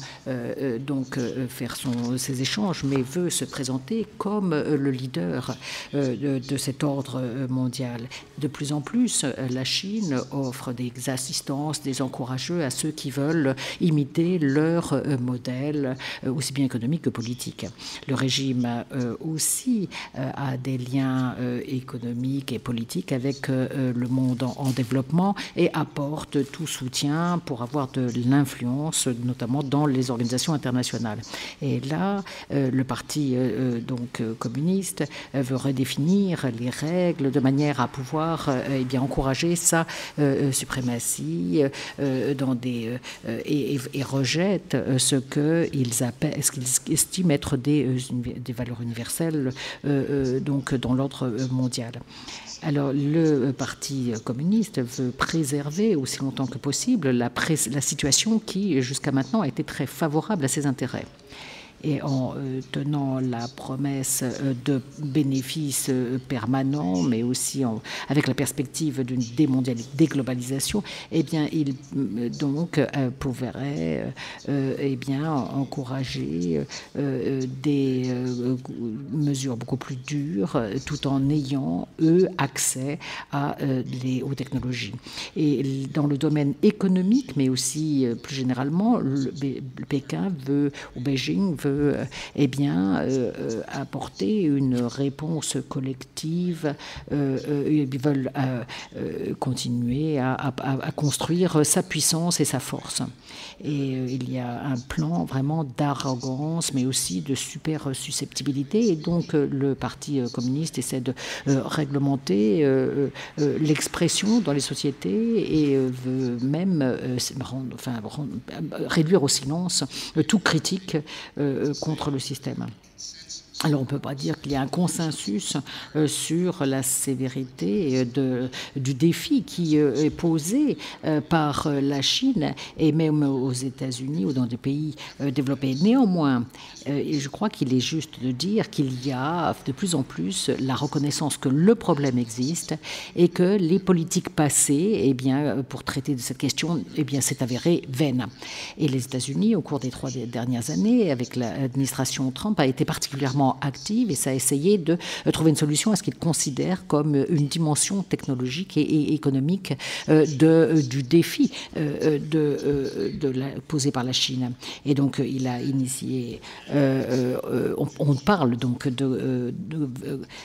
donc faire ces échanges, mais veut se présenter comme le leader de cet ordre mondial. De plus en plus, la Chine offre des assistances, des encourageux à ceux qui veulent imiter leur modèle, aussi bien économique que politique. Le régime aussi a des liens économiques et politiques avec le monde en développement et apporte tout soutien pour avoir de l'influence, notamment dans les organisations internationales. Et là, le parti donc communiste veut redéfinir les règles de manière à pouvoir eh bien, encourager sa suprématie dans des, et rejette ce qu'ils estiment être des valeurs universelles donc dans l'ordre mondial. Alors, le Parti communiste veut préserver aussi longtemps que possible la situation qui, jusqu'à maintenant, a été très favorable à ses intérêts. Et en tenant la promesse de bénéfices permanents, mais aussi avec la perspective d'une déglobalisation, eh bien, il donc pourrait eh bien, encourager des mesures beaucoup plus dures, tout en ayant, eux, accès aux technologies. Et dans le domaine économique, mais aussi plus généralement, Pékin veut, ou Beijing veut eh bien, apporter une réponse collective. Ils veulent continuer à construire sa puissance et sa force. Et il y a un plan vraiment d'arrogance, mais aussi de super susceptibilité. Et donc, le Parti communiste essaie de réglementer l'expression dans les sociétés et veut même réduire au silence tout critique contre le système. Alors, on ne peut pas dire qu'il y a un consensus sur la sévérité du défi qui est posé par la Chine et même aux États-Unis ou dans des pays développés. Néanmoins, je crois qu'il est juste de dire qu'il y a de plus en plus la reconnaissance que le problème existe et que les politiques passées, eh bien, pour traiter de cette question, eh bien, s'est avéré vaine. Et les États-Unis, au cours des 3 dernières années, avec l'administration Trump, a été particulièrement active et ça a essayé de trouver une solution à ce qu'ils considèrent comme une dimension technologique et économique du défi posé par la Chine. Et donc, il a initié, on parle donc de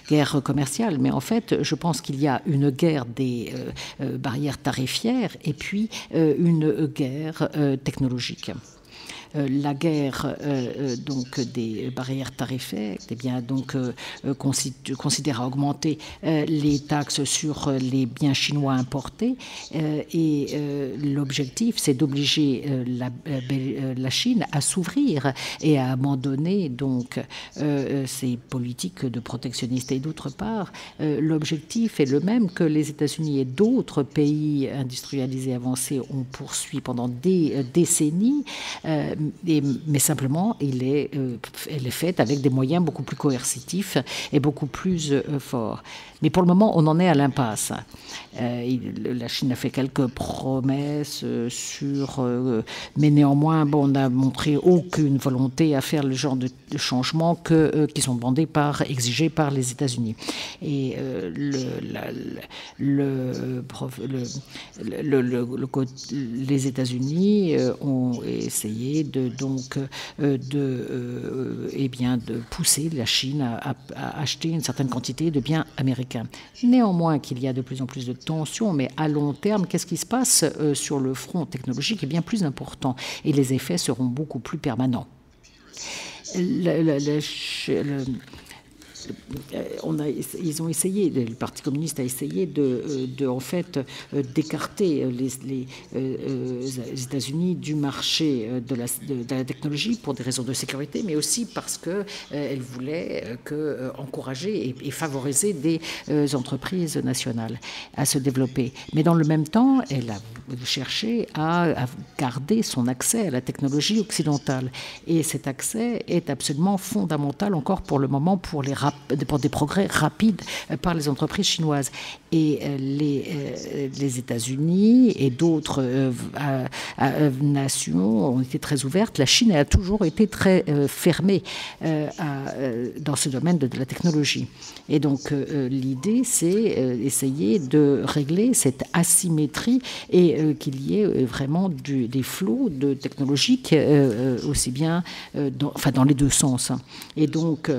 guerre commerciale, mais en fait, je pense qu'il y a une guerre des barrières tarifaires et puis une guerre technologique. La guerre donc des barrières tarifaires, eh bien donc considère à augmenter les taxes sur les biens chinois importés et l'objectif c'est d'obliger la Chine à s'ouvrir et à abandonner donc ses politiques de protectionnistes. Et d'autre part, l'objectif est le même que les États-Unis et d'autres pays industrialisés avancés ont poursuivi pendant des décennies. mais simplement, elle est faite avec des moyens beaucoup plus coercitifs et beaucoup plus forts. Mais pour le moment, on en est à l'impasse. La Chine a fait quelques promesses mais néanmoins, on n'a montré aucune volonté à faire le genre de changements qui sont exigés par les États-Unis. Et les États-Unis ont essayé de pousser la Chine à acheter une certaine quantité de biens américains. Néanmoins, qu'il y a de plus en plus de tensions, mais à long terme, qu'est-ce qui se passe sur le front technologique est bien plus important et les effets seront beaucoup plus permanents. Ils ont essayé, le Parti communiste a essayé d'écarter les États-Unis du marché de la technologie pour des raisons de sécurité, mais aussi parce qu'elle voulait encourager et favoriser des entreprises nationales à se développer. Mais dans le même temps, elle a cherché à garder son accès à la technologie occidentale. Et cet accès est absolument fondamental encore pour le moment pour des progrès rapides par les entreprises chinoises. Et les États-Unis et d'autres nations ont été très ouvertes. La Chine a toujours été très fermée dans ce domaine de la technologie. Et donc l'idée, c'est essayer de régler cette asymétrie et qu'il y ait vraiment des flots de technologiques aussi bien dans les deux sens. Et donc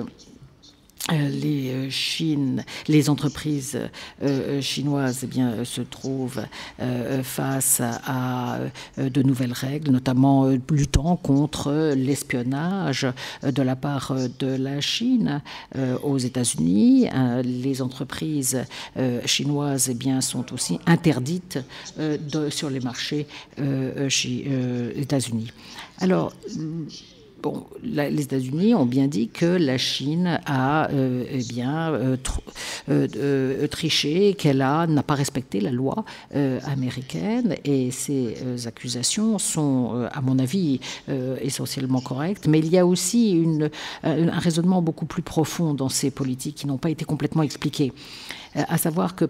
les entreprises chinoises se trouvent face à de nouvelles règles, notamment luttant contre l'espionnage de la part de la Chine aux États-Unis. Les entreprises chinoises sont aussi interdites sur les marchés États-Unis. Alors, les États-Unis ont bien dit que la Chine a triché, qu'elle n'a pas respecté la loi américaine, et ces accusations sont, à mon avis, essentiellement correctes. Mais il y a aussi un raisonnement beaucoup plus profond dans ces politiques qui n'ont pas été complètement expliquées. À savoir que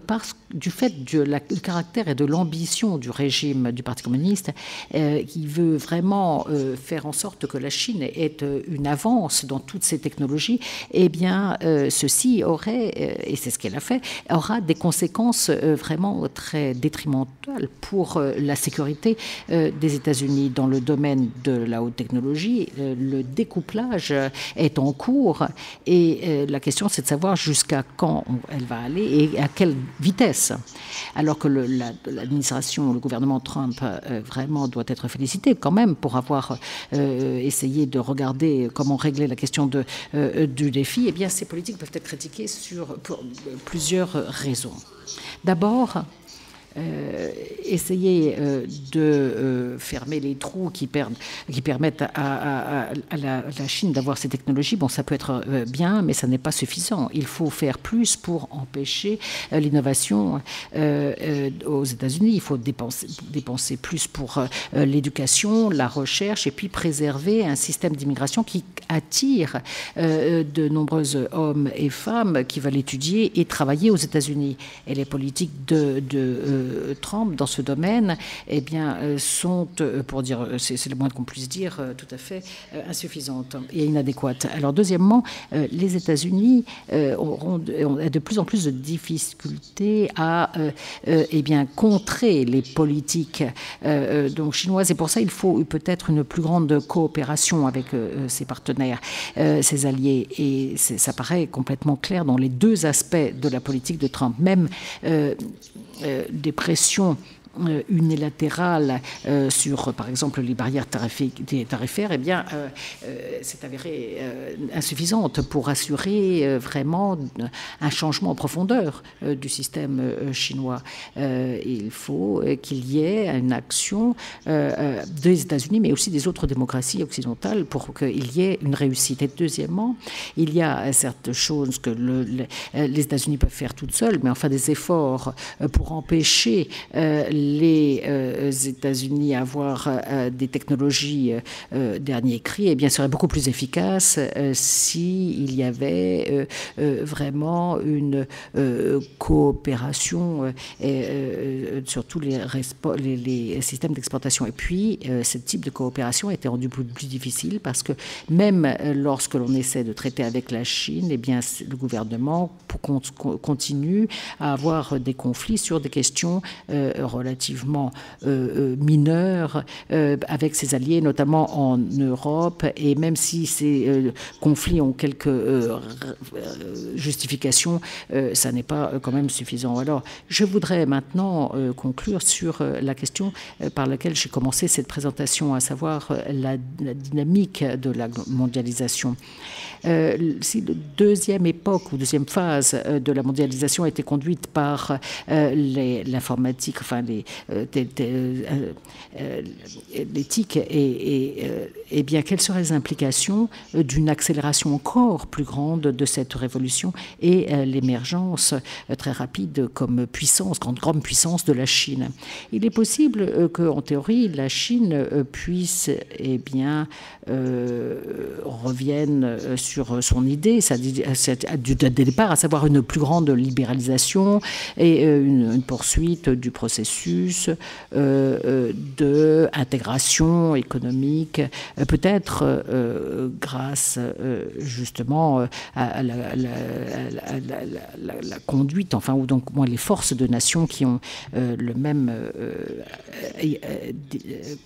du fait du caractère et de l'ambition du régime du Parti communiste, qui veut vraiment faire en sorte que la Chine ait une avance dans toutes ces technologies, ceci aurait, et c'est ce qu'elle a fait, aura des conséquences vraiment très détrimentales pour la sécurité des États-Unis. Dans le domaine de la haute technologie, le découplage est en cours, et la question, c'est de savoir jusqu'à quand elle va aller et à quelle vitesse. Alors que l'administration, le gouvernement Trump vraiment doit être félicité quand même pour avoir essayé de regarder comment régler la question du défi. Ces politiques peuvent être critiquées pour plusieurs raisons. D'abord, essayer de fermer les trous qui permettent à la Chine d'avoir ces technologies, ça peut être bien, mais ça n'est pas suffisant. Il faut faire plus pour empêcher l'innovation aux États-Unis. Il faut dépenser plus pour l'éducation, la recherche, et puis préserver un système d'immigration qui attire de nombreux hommes et femmes qui veulent étudier et travailler aux États-Unis. Et les politiques de Trump dans ce domaine sont, pour dire, c'est le moins qu'on puisse dire, tout à fait insuffisantes et inadéquates. Alors deuxièmement, les États-Unis ont de plus en plus de difficultés à contrer les politiques chinoises, et pour ça il faut peut-être une plus grande coopération avec ses partenaires, ses alliés, et ça paraît complètement clair dans les deux aspects de la politique de Trump. Même des pressions unilatérale sur, par exemple, les barrières tarifaires, c'est avéré insuffisante pour assurer vraiment un changement en profondeur du système chinois. Il faut qu'il y ait une action des États-Unis, mais aussi des autres démocraties occidentales pour qu'il y ait une réussite. Et deuxièmement, il y a certaines choses que les États-Unis peuvent faire toutes seules, mais enfin des efforts pour empêcher les États-Unis avoir des technologies dernier cri, eh bien, serait beaucoup plus efficace s'il y avait vraiment une coopération sur tous les systèmes d'exportation. Et puis, ce type de coopération était rendu plus difficile parce que même lorsque l'on essaie de traiter avec la Chine, eh bien, le gouvernement continue à avoir des conflits sur des questions relativement mineures avec ses alliés, notamment en Europe. Et même si ces conflits ont quelques justifications, ça n'est pas quand même suffisant. Alors, je voudrais maintenant conclure sur la question par laquelle j'ai commencé cette présentation, à savoir la dynamique de la mondialisation. Si la deuxième époque ou deuxième phase de la mondialisation a été conduite par l'informatique, enfin l'éthique, et bien, quelles seraient les implications d'une accélération encore plus grande de cette révolution et l'émergence très rapide comme puissance, grande puissance de la Chine? Il est possible qu'en théorie, la Chine puisse, eh bien, revienne sur son idée, du départ, à savoir une plus grande libéralisation et une poursuite du processus d'intégration économique, peut-être grâce justement à la conduite, enfin, ou donc moi, les forces de nations qui ont le même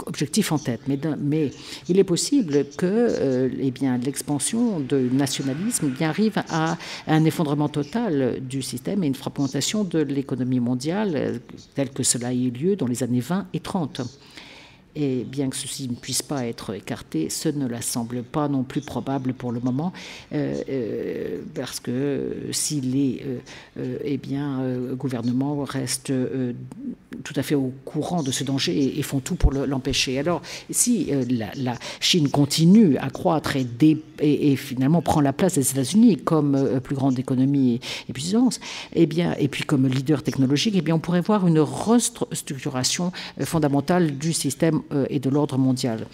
objectif en tête. Mais il est possible que eh bien, l'expansion du nationalisme eh bien, arrive à un effondrement total du système et une fragmentation de l'économie mondiale telle que cela a eu lieu dans les années 20 et 30. Et bien que ceci ne puisse pas être écarté, ce ne la semble pas non plus probable pour le moment, parce que si les gouvernements restent tout à fait au courant de ce danger et font tout pour l'empêcher. Alors, si la Chine continue à croître et finalement prend la place des États-Unis comme plus grande économie et puissance, eh bien, et puis comme leader technologique, eh bien, on pourrait voir une restructuration fondamentale du système et de l'ordre mondial.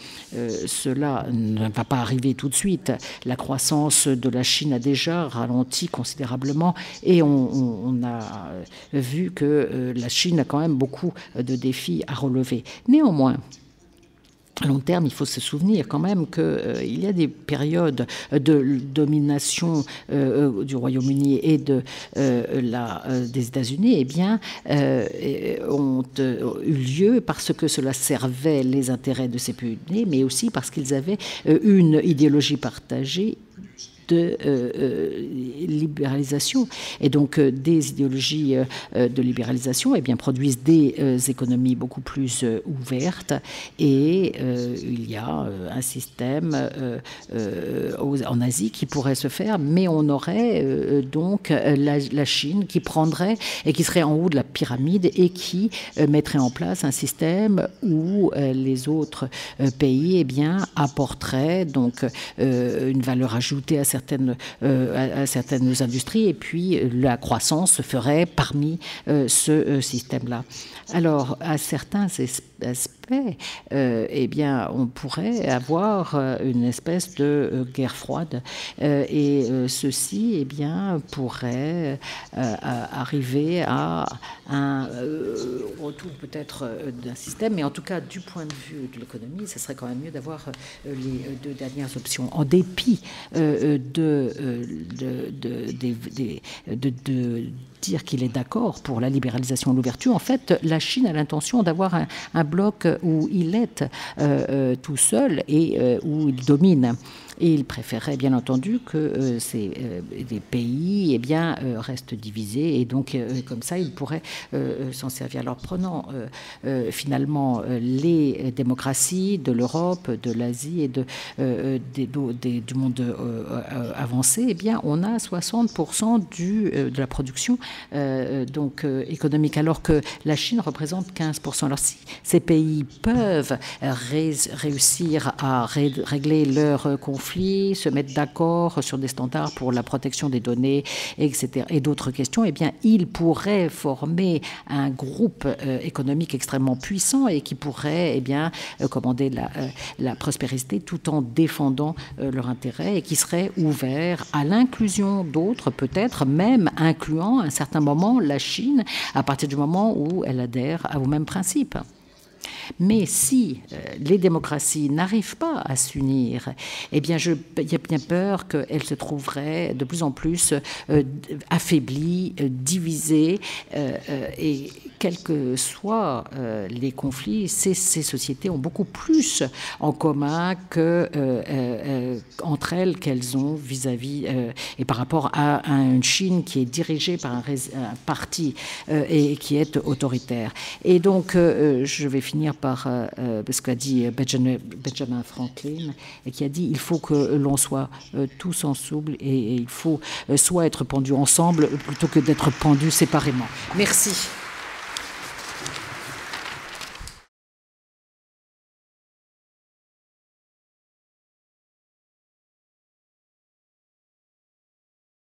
Cela ne va pas arriver tout de suite. La croissance de la Chine a déjà ralenti considérablement et on a vu que la Chine a quand même beaucoup de défis à relever. Néanmoins, à long terme, il faut se souvenir quand même qu'il y a des périodes de domination du Royaume-Uni et des États-Unis, eh bien, ont eu lieu parce que cela servait les intérêts de ces pays, mais aussi parce qu'ils avaient une idéologie partagée de libéralisation. Et donc, des idéologies de libéralisation eh bien, produisent des économies beaucoup plus ouvertes et il y a un système en Asie qui pourrait se faire, mais on aurait donc la Chine qui prendrait et qui serait en haut de la pyramide et qui mettrait en place un système où les autres pays eh bien, apporteraient donc une valeur ajoutée à certaines industries et puis la croissance se ferait parmi ce système-là. Alors, à certains aspects, eh bien, on pourrait avoir une espèce de guerre froide et ceci, eh bien, pourrait arriver à un retour peut-être d'un système, mais en tout cas, du point de vue de l'économie, ce serait quand même mieux d'avoir les deux dernières options. En dépit de dire qu'il est d'accord pour la libéralisation et l'ouverture, en fait, la Chine a l'intention d'avoir un bloc où il est tout seul et où il domine. Et il préférerait bien entendu que des pays eh bien, restent divisés et donc comme ça il pourrait s'en servir. Alors prenant finalement les démocraties de l'Europe, de l'Asie et du monde avancé, eh bien on a 60% de la production donc économique, alors que la Chine représente 15%. Alors si ces pays peuvent réussir à régler leurs conflits conflit, se mettre d'accord sur des standards pour la protection des données, etc., et d'autres questions, eh bien, il pourrait former un groupe économique extrêmement puissant et qui pourrait, eh bien, commander la prospérité tout en défendant leurs intérêts et qui serait ouvert à l'inclusion d'autres, peut-être même incluant à un certain moment la Chine, à partir du moment où elle adhère aux mêmes principes. Mais si les démocraties n'arrivent pas à s'unir, eh bien, il y a bien peur qu'elles se trouveraient de plus en plus affaiblies, divisées, et quels que soient les conflits, ces sociétés ont beaucoup plus en commun entre elles qu'elles ont vis-à-vis et par rapport à une Chine qui est dirigée par un parti et qui est autoritaire. Et donc, je vais finir par ce qu'a dit Benjamin Franklin, qui a dit il faut que l'on soit tous ensemble et il faut soit être pendus ensemble plutôt que d'être pendus séparément. Merci.